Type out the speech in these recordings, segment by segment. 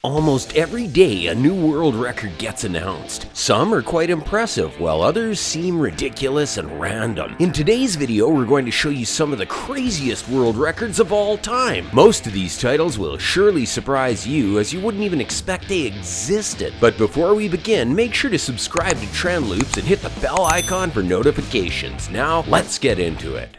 Almost every day, a new world record gets announced. Some are quite impressive, while others seem ridiculous and random. In today's video, we're going to show you some of the craziest world records of all time. Most of these titles will surely surprise you, as you wouldn't even expect they existed. But before we begin, make sure to subscribe to Trend Loops and hit the bell icon for notifications. Now, let's get into it.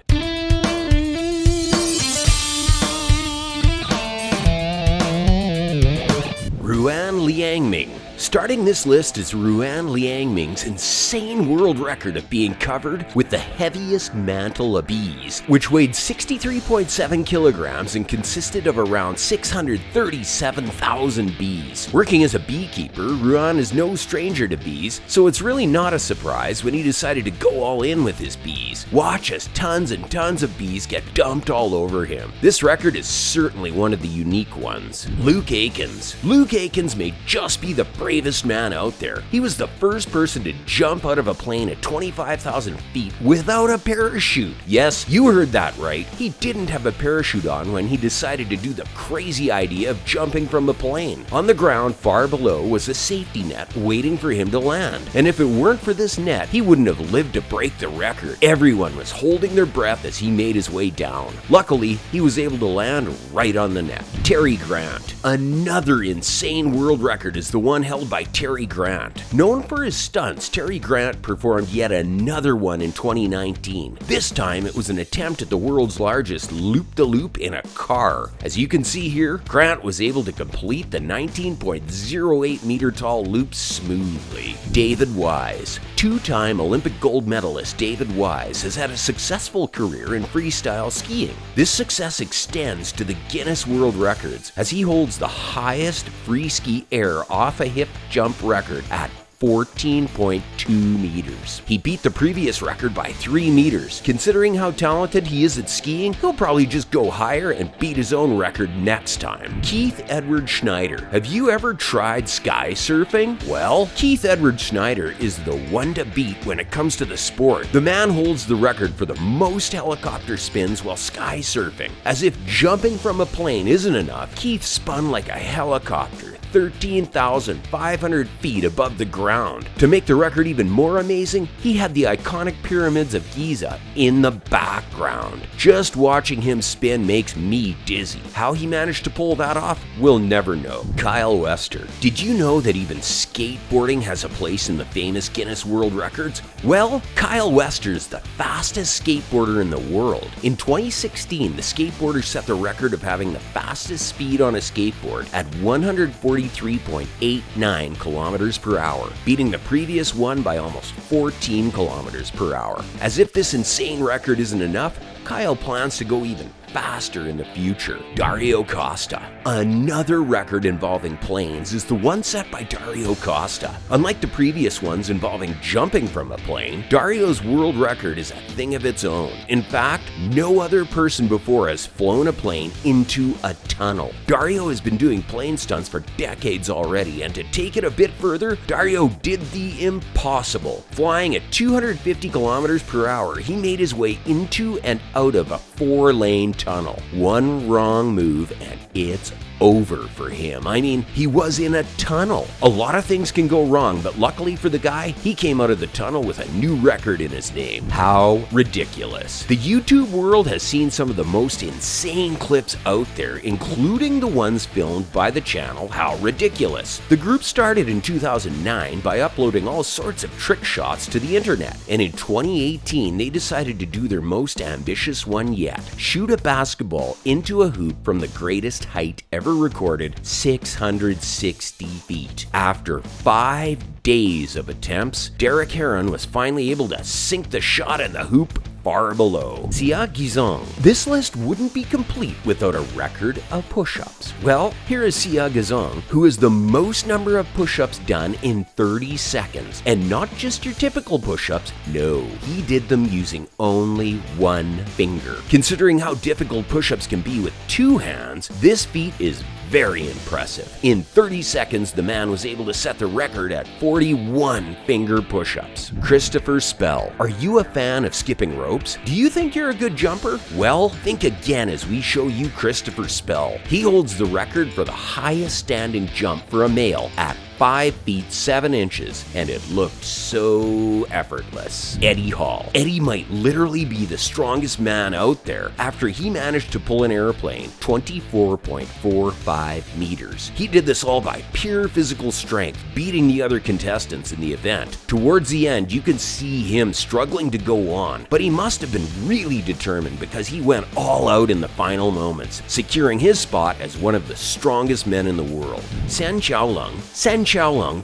Ruan Lingming. Starting this list is Ruan Lingming's insane world record of being covered with the heaviest mantle of bees, which weighed 63.7 kilograms and consisted of around 637,000 bees. Working as a beekeeper, Ruan is no stranger to bees, so it's really not a surprise when he decided to go all in with his bees. Watch as tons and tons of bees get dumped all over him. This record is certainly one of the unique ones. Luke Akins. Luke Akins may just be the bravest man out there. He was the first person to jump out of a plane at 25,000 feet without a parachute. Yes, you heard that right. He didn't have a parachute on when he decided to do the crazy idea of jumping from a plane. On the ground far below was a safety net waiting for him to land. And if it weren't for this net, he wouldn't have lived to break the record. Everyone was holding their breath as he made his way down. Luckily, he was able to land right on the net. Terry Grant. Another insane world record is the one held by Terry Grant. Known for his stunts, Terry Grant performed yet another one in 2019. This time it was an attempt at the world's largest loop-de-loop in a car. As you can see here, Grant was able to complete the 19.08 meter tall loop smoothly. David Wise. Two-time Olympic gold medalist David Wise has had a successful career in freestyle skiing. This success extends to the Guinness World Records, as he holds the highest free ski air off a hip jump record at 14.2 meters. He beat the previous record by 3 meters. Considering how talented he is at skiing, he'll probably just go higher and beat his own record next time. Keith Edwardsschneider. Have you ever tried sky surfing? Well, Keith Edwardsschneider is the one to beat when it comes to the sport. The man holds the record for the most helicopter spins while sky surfing. As if jumping from a plane isn't enough, Keith spun like a helicopter 13,500 feet above the ground. To make the record even more amazing, he had the iconic pyramids of Giza in the background. Just watching him spin makes me dizzy. How he managed to pull that off, we'll never know. Kyle Wester. Did you know that even skateboarding has a place in the famous Guinness World Records? Well, Kyle Wester's the fastest skateboarder in the world. In 2016, the skateboarder set the record of having the fastest speed on a skateboard at 143.89 kilometers per hour, beating the previous one by almost 14 kilometers per hour. As if this insane record isn't enough, Kyle plans to go even faster in the future. Dario Costa. Another record involving planes is the one set by Dario Costa. Unlike the previous ones involving jumping from a plane, Dario's world record is a thing of its own. In fact, no other person before has flown a plane into a tunnel. Dario has been doing plane stunts for decades already, and to take it a bit further, Dario did the impossible. Flying at 250 kilometers per hour, he made his way into and out of a 4-lane tunnel. One wrong move and it's over for him. I mean, he was in a tunnel. A lot of things can go wrong, but luckily for the guy, he came out of the tunnel with a new record in his name. How ridiculous. The YouTube world has seen some of the most insane clips out there, including the ones filmed by the channel How Ridiculous. The group started in 2009 by uploading all sorts of trick shots to the internet, and in 2018 they decided to do their most ambitious one yet: shoot a basketball into a hoop from the greatest height ever recorded, 660 feet. After 5 days of attempts, Derek Heron was finally able to sink the shot in the hoop far below. Vesa Kivamaki. This list wouldn't be complete without a record of push-ups. Well, here is Vesa Kivamaki, who has the most number of push-ups done in 30 seconds. And not just your typical push-ups, no, he did them using only one finger. Considering how difficult push-ups can be with 2 hands, this feat is very impressive. In 30 seconds, the man was able to set the record at 41 finger push-ups. Christopher Spell. Are you a fan of skipping ropes? Do you think you're a good jumper? Well, think again as we show you Christopher Spell. He holds the record for the highest standing jump for a male at 5 feet 7 inches, and it looked so effortless. Eddie Hall. Eddie might literally be the strongest man out there after he managed to pull an airplane 24.45 meters. He did this all by pure physical strength, beating the other contestants in the event. Towards the end, you can see him struggling to go on, but he must have been really determined because he went all out in the final moments, securing his spot as one of the strongest men in the world. Senchaolang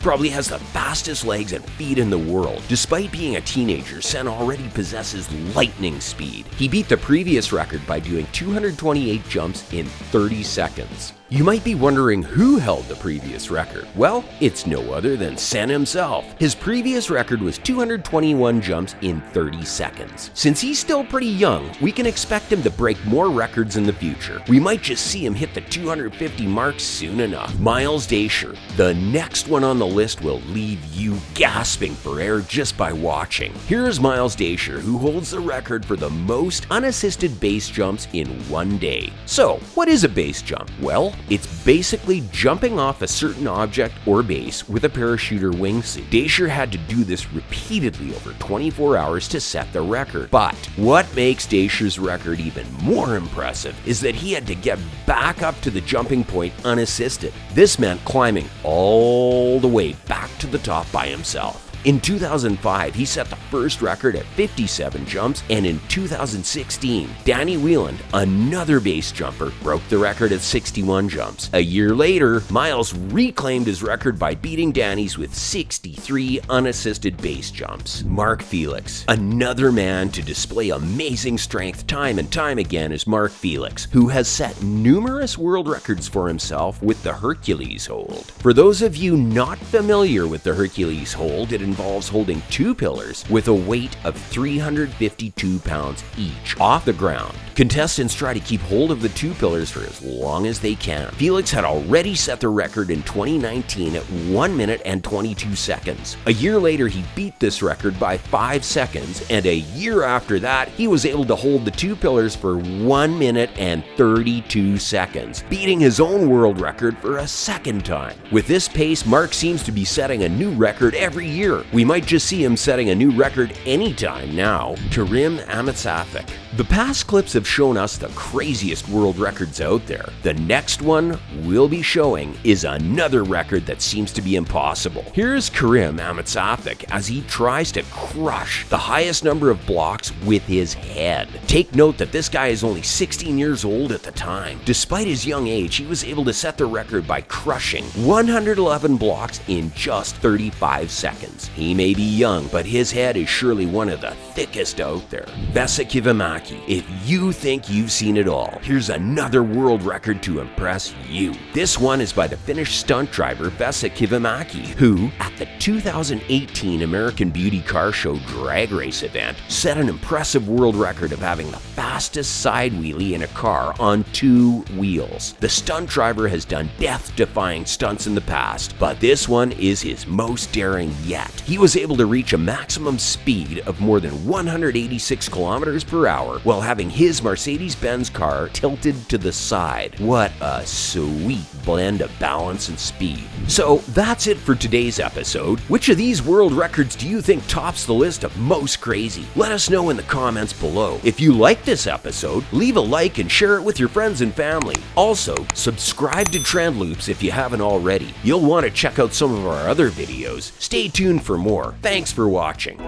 probably has the fastest legs and feet in the world. Despite being a teenager, Sen already possesses lightning speed. He beat the previous record by doing 228 jumps in 30 seconds. You might be wondering who held the previous record. Well, it's no other than Sen himself. His previous record was 221 jumps in 30 seconds. Since he's still pretty young, we can expect him to break more records in the future. We might just see him hit the 250 mark soon enough. Miles Dacier. The next one on the list will leave you gasping for air just by watching. Here's Miles Dacier, who holds the record for the most unassisted base jumps in one day. So, what is a base jump? Well, it's basically jumping off a certain object or base with a parachute or wingsuit. Dacier had to do this repeatedly over 24 hours to set the record. But what makes Dacier's record even more impressive is that he had to get back up to the jumping point unassisted. This meant climbing all the way back to the top by himself. In 2005, he set the first record at 57 jumps, and in 2016, Danny Wieland, another base jumper, broke the record at 61 jumps. A year later, Miles reclaimed his record by beating Danny's with 63 unassisted base jumps. Mark Felix. Another man to display amazing strength time and time again is Mark Felix, who has set numerous world records for himself with the Hercules hold. For those of you not familiar with the Hercules hold, it involves holding two pillars with a weight of 352 pounds each off the ground. Contestants try to keep hold of the two pillars for as long as they can. Felix had already set the record in 2019 at 1 minute and 22 seconds. A year later, he beat this record by 5 seconds, and a year after that, he was able to hold the two pillars for 1 minute and 32 seconds, beating his own world record for a second time. With this pace, Mark seems to be setting a new record every year. We might just see him setting a new record anytime now. Karim Amitsathik. The past clips have shown us the craziest world records out there. The next one we'll be showing is another record that seems to be impossible. Here's Karim Amitsathik as he tries to crush the highest number of blocks with his head. Take note that this guy is only 16 years old at the time. Despite his young age, he was able to set the record by crushing 111 blocks in just 35 seconds. He may be young, but his head is surely one of the thickest out there. Vesa Kivamaki. If you think you've seen it all, here's another world record to impress you. This one is by the Finnish stunt driver Vesa Kivamaki, who, at the 2018 American Beauty Car Show drag race event, set an impressive world record of having the fastest side wheelie in a car on 2 wheels. The stunt driver has done death-defying stunts in the past, but this one is his most daring yet. He was able to reach a maximum speed of more than 186 kilometers per hour while having his Mercedes-Benz car tilted to the side. What a sweet blend of balance and speed. So that's it for today's episode. Which of these world records do you think tops the list of most crazy? Let us know in the comments below. If you like this episode, leave a like and share it with your friends and family. Also, subscribe to Trend Loops if you haven't already. You'll want to check out some of our other videos. Stay tuned for more. Thanks for watching.